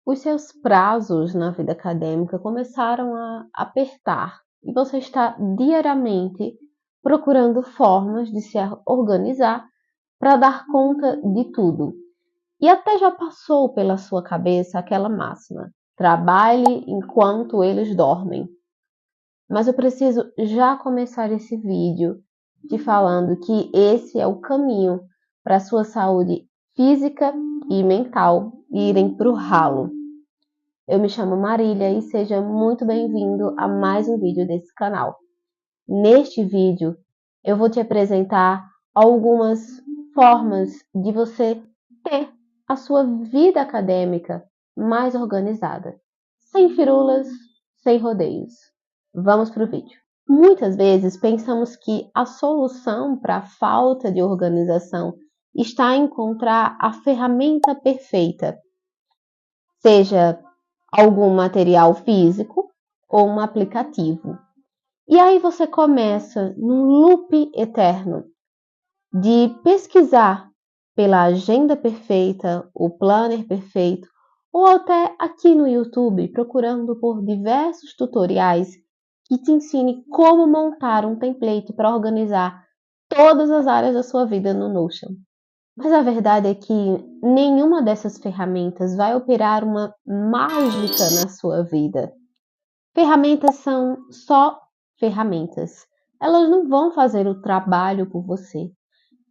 Os seus prazos na vida acadêmica começaram a apertar e você está diariamente procurando formas de se organizar para dar conta de tudo. E até já passou pela sua cabeça aquela máxima: trabalhe enquanto eles dormem. Mas eu preciso já começar esse vídeo te falando que esse é o caminho para a sua saúde física e mental irem para o ralo. Eu me chamo Marília e seja muito bem-vindo a mais um vídeo desse canal. Neste vídeo, eu vou te apresentar algumas formas de você ter a sua vida acadêmica mais organizada, sem firulas, sem rodeios. Vamos para o vídeo. Muitas vezes pensamos que a solução para a falta de organização está em encontrar a ferramenta perfeita, seja algum material físico ou um aplicativo. E aí você começa num loop eterno de pesquisar pela agenda perfeita, o planner perfeito, ou até aqui no YouTube procurando por diversos tutoriais que te ensine como montar um template para organizar todas as áreas da sua vida no Notion. Mas a verdade é que nenhuma dessas ferramentas vai operar uma mágica na sua vida. Ferramentas são só ferramentas. Elas não vão fazer o trabalho por você.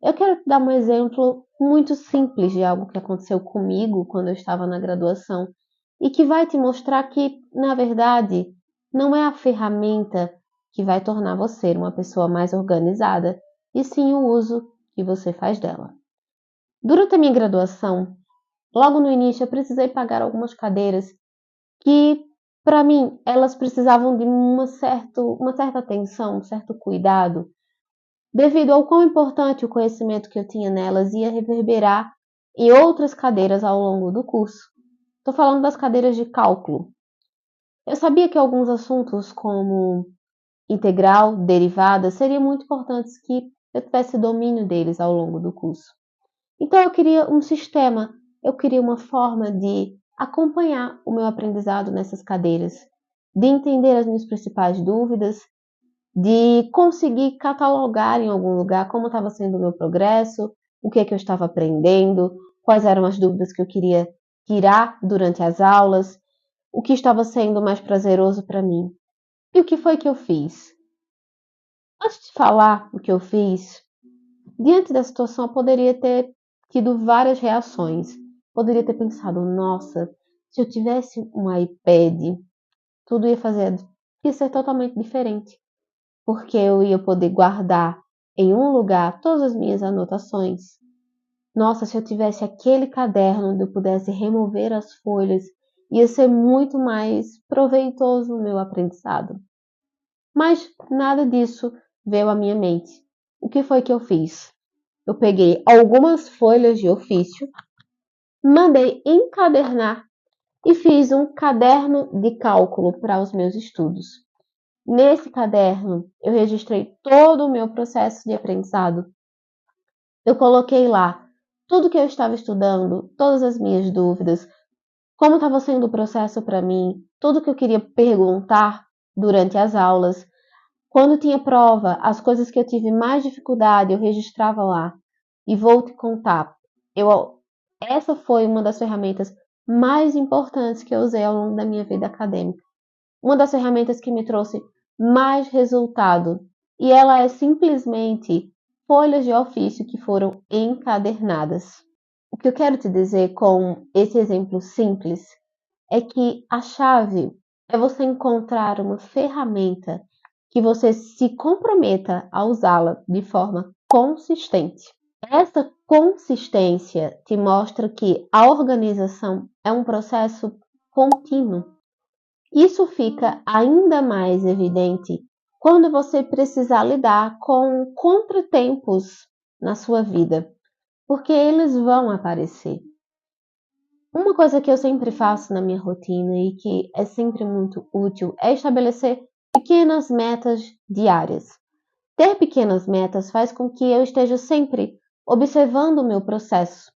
Eu quero te dar um exemplo muito simples de algo que aconteceu comigo quando eu estava na graduação e que vai te mostrar que, na verdade, não é a ferramenta que vai tornar você uma pessoa mais organizada, e sim o uso que você faz dela. Durante a minha graduação, logo no início, eu precisei pagar algumas cadeiras que, para mim, elas precisavam de uma certa atenção, um certo cuidado, devido ao quão importante o conhecimento que eu tinha nelas ia reverberar em outras cadeiras ao longo do curso. Estou falando das cadeiras de cálculo. Eu sabia que alguns assuntos como integral, derivada, seriam muito importantes que eu tivesse domínio deles ao longo do curso. Então eu queria um sistema, eu queria uma forma de acompanhar o meu aprendizado nessas cadeiras, de entender as minhas principais dúvidas, de conseguir catalogar em algum lugar como estava sendo o meu progresso, o que é que eu estava aprendendo, quais eram as dúvidas que eu queria tirar durante as aulas, o que estava sendo mais prazeroso para mim. E o que foi que eu fiz? Antes de falar o que eu fiz, diante da situação eu poderia ter tido várias reações. Poderia ter pensado, nossa, se eu tivesse um iPad, tudo ia ser totalmente diferente. Porque eu ia poder guardar em um lugar todas as minhas anotações. Nossa, se eu tivesse aquele caderno onde eu pudesse remover as folhas, ia ser muito mais proveitoso o meu aprendizado. Mas nada disso veio à minha mente. O que foi que eu fiz? Eu peguei algumas folhas de ofício, mandei encadernar e fiz um caderno de cálculo para os meus estudos. Nesse caderno, eu registrei todo o meu processo de aprendizado. Eu coloquei lá tudo que eu estava estudando, todas as minhas dúvidas, como estava sendo o processo para mim, tudo que eu queria perguntar durante as aulas. Quando tinha prova, as coisas que eu tive mais dificuldade, eu registrava lá. E vou te contar, essa foi uma das ferramentas mais importantes que eu usei ao longo da minha vida acadêmica. Uma das ferramentas que me trouxe mais resultado. E ela é simplesmente folhas de ofício que foram encadernadas. O que eu quero te dizer com esse exemplo simples é que a chave é você encontrar uma ferramenta que você se comprometa a usá-la de forma consistente. Essa consistência te mostra que a organização é um processo contínuo. Isso fica ainda mais evidente quando você precisar lidar com contratempos na sua vida, porque eles vão aparecer. Uma coisa que eu sempre faço na minha rotina e que é sempre muito útil é estabelecer pequenas metas diárias. Ter pequenas metas faz com que eu esteja sempre observando o meu processo,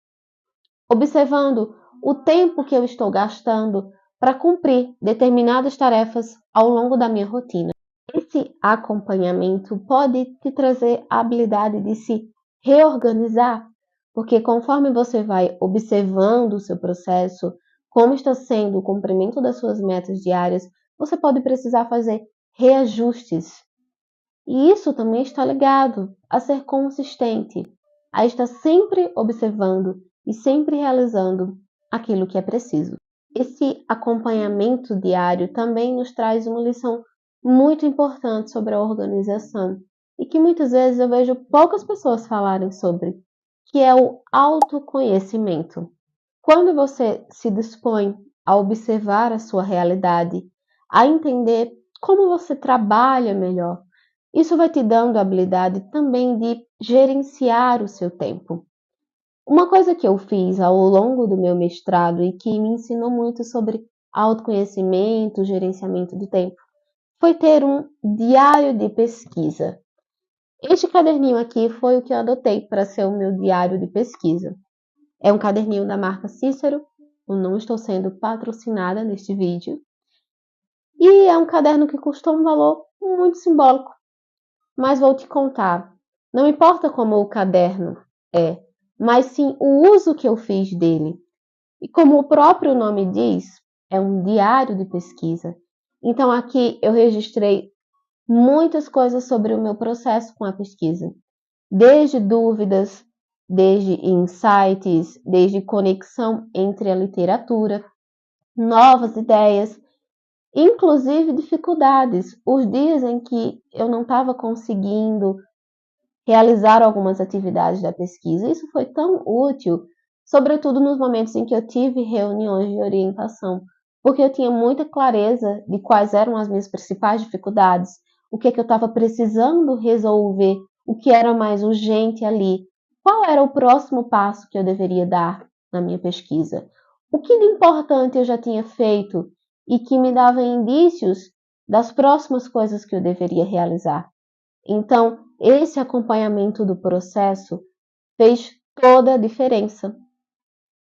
observando o tempo que eu estou gastando para cumprir determinadas tarefas ao longo da minha rotina. Esse acompanhamento pode te trazer a habilidade de se reorganizar, porque conforme você vai observando o seu processo, como está sendo o cumprimento das suas metas diárias, você pode precisar fazer reajustes. E isso também está ligado a ser consistente, a estar sempre observando e sempre realizando aquilo que é preciso. Esse acompanhamento diário também nos traz uma lição muito importante sobre a organização e que muitas vezes eu vejo poucas pessoas falarem sobre, que é o autoconhecimento. Quando você se dispõe a observar a sua realidade, a entender como você trabalha melhor, isso vai te dando a habilidade também de gerenciar o seu tempo. Uma coisa que eu fiz ao longo do meu mestrado e que me ensinou muito sobre autoconhecimento, gerenciamento do tempo, foi ter um diário de pesquisa. Este caderninho aqui foi o que eu adotei para ser o meu diário de pesquisa. É um caderninho da marca Cícero, eu não estou sendo patrocinada neste vídeo. E é um caderno que custou um valor muito simbólico, mas vou te contar. Não importa como o caderno é, mas sim o uso que eu fiz dele. E como o próprio nome diz, é um diário de pesquisa. Então aqui eu registrei muitas coisas sobre o meu processo com a pesquisa, desde dúvidas, desde insights, desde conexão entre a literatura, novas ideias, inclusive dificuldades, os dias em que eu não estava conseguindo realizar algumas atividades da pesquisa. Isso foi tão útil, sobretudo nos momentos em que eu tive reuniões de orientação, porque eu tinha muita clareza de quais eram as minhas principais dificuldades, o que é que eu estava precisando resolver, o que era mais urgente ali, qual era o próximo passo que eu deveria dar na minha pesquisa, o que de importante eu já tinha feito e que me dava indícios das próximas coisas que eu deveria realizar. Então, esse acompanhamento do processo fez toda a diferença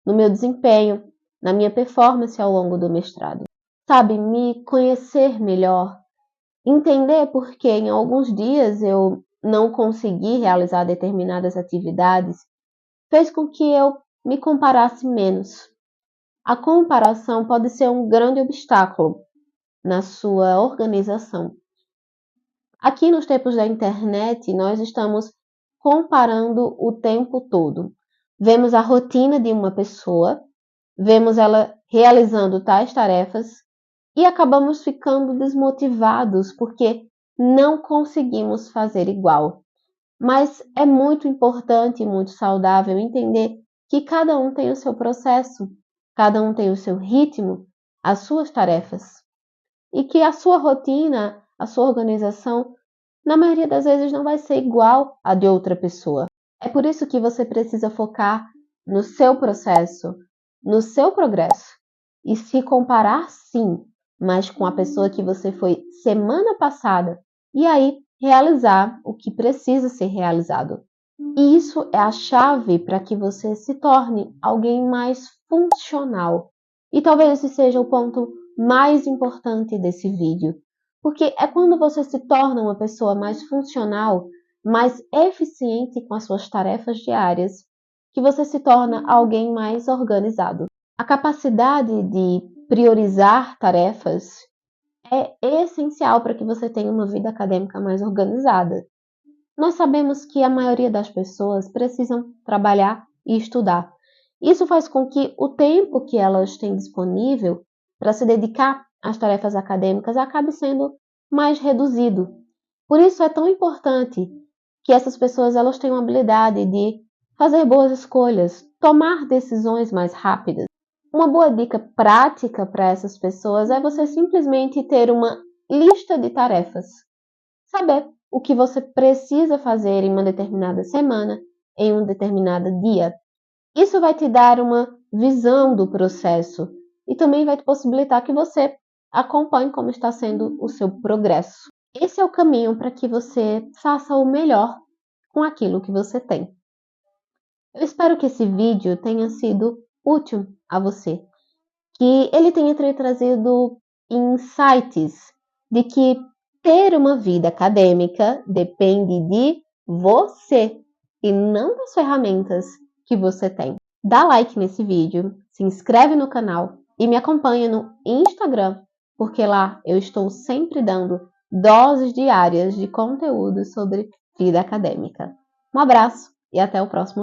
no meu desempenho, na minha performance ao longo do mestrado. Sabe, me conhecer melhor, entender por que em alguns dias eu não consegui realizar determinadas atividades, fez com que eu me comparasse menos. A comparação pode ser um grande obstáculo na sua organização. Aqui nos tempos da internet, nós estamos comparando o tempo todo. Vemos a rotina de uma pessoa, vemos ela realizando tais tarefas e acabamos ficando desmotivados porque não conseguimos fazer igual. Mas é muito importante e muito saudável entender que cada um tem o seu processo, cada um tem o seu ritmo, as suas tarefas. E que a sua rotina, a sua organização, na maioria das vezes não vai ser igual à de outra pessoa. É por isso que você precisa focar no seu processo, no seu progresso e se comparar sim, mas com a pessoa que você foi semana passada e aí realizar o que precisa ser realizado. E isso é a chave para que você se torne alguém mais funcional. E talvez esse seja o ponto mais importante desse vídeo, porque é quando você se torna uma pessoa mais funcional, mais eficiente com as suas tarefas diárias, que você se torna alguém mais organizado. A capacidade de priorizar tarefas é essencial para que você tenha uma vida acadêmica mais organizada. Nós sabemos que a maioria das pessoas precisam trabalhar e estudar. Isso faz com que o tempo que elas têm disponível para se dedicar às tarefas acadêmicas acabe sendo mais reduzido. Por isso é tão importante que essas pessoas elas tenham a habilidade de fazer boas escolhas, tomar decisões mais rápidas. Uma boa dica prática para essas pessoas é você simplesmente ter uma lista de tarefas. Saber o que você precisa fazer em uma determinada semana, em um determinado dia. Isso vai te dar uma visão do processo e também vai te possibilitar que você acompanhe como está sendo o seu progresso. Esse é o caminho para que você faça o melhor com aquilo que você tem. Eu espero que esse vídeo tenha sido útil a você. Que ele tenha trazido insights de que ter uma vida acadêmica depende de você e não das ferramentas que você tem. Dá like nesse vídeo, se inscreve no canal e me acompanha no Instagram, porque lá eu estou sempre dando doses diárias de conteúdo sobre vida acadêmica. Um abraço e até o próximo